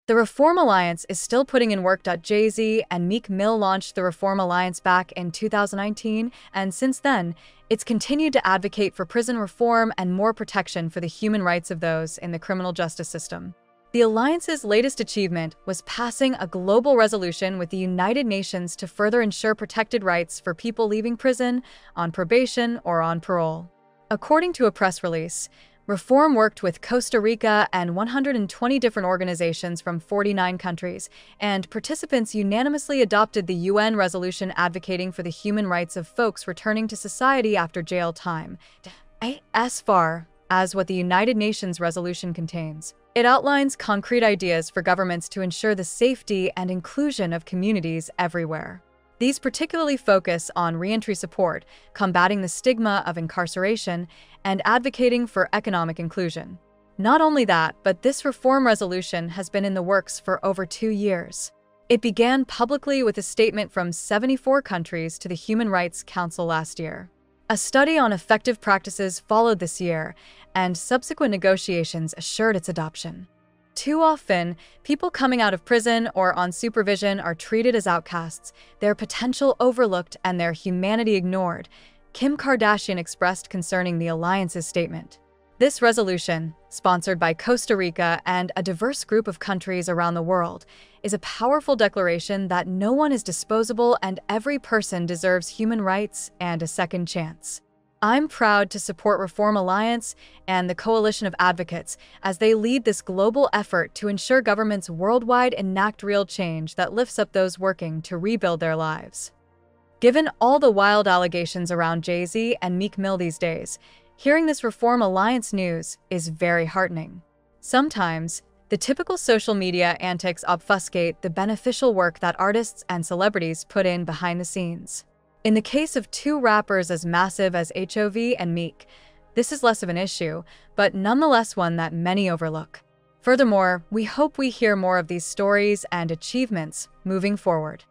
The Reform Alliance is still putting in work. Jay-Z and Meek Mill launched the Reform Alliance back in 2019, and since then, it's continued to advocate for prison reform and more protection for the human rights of those in the criminal justice system. The Alliance's latest achievement was passing a global resolution with the United Nations to further ensure protected rights for people leaving prison, on probation, or on parole. According to a press release, Reform worked with Costa Rica and 120 different organizations from 49 countries, and participants unanimously adopted the UN resolution advocating for the human rights of folks returning to society after jail time. As far as what the United Nations resolution contains, it outlines concrete ideas for governments to ensure the safety and inclusion of communities everywhere. These particularly focus on reentry support, combating the stigma of incarceration, and advocating for economic inclusion. Not only that, but this reform resolution has been in the works for over 2 years. It began publicly with a statement from 74 countries to the Human Rights Council last year. A study on effective practices followed this year, and subsequent negotiations assured its adoption. Too often, people coming out of prison or on supervision are treated as outcasts, their potential overlooked, and their humanity ignored, Kim Kardashian expressed concerning the Alliance's statement. This resolution, sponsored by Costa Rica and a diverse group of countries around the world, is a powerful declaration that no one is disposable and every person deserves human rights and a second chance. I'm proud to support Reform Alliance and the coalition of advocates as they lead this global effort to ensure governments worldwide enact real change that lifts up those working to rebuild their lives. Given all the wild allegations around Jay-Z and Meek Mill these days, hearing this Reform Alliance news is very heartening. Sometimes, the typical social media antics obfuscate the beneficial work that artists and celebrities put in behind the scenes. In the case of two rappers as massive as HOV and Meek, this is less of an issue, but nonetheless one that many overlook. Furthermore, we hope we hear more of these stories and achievements moving forward.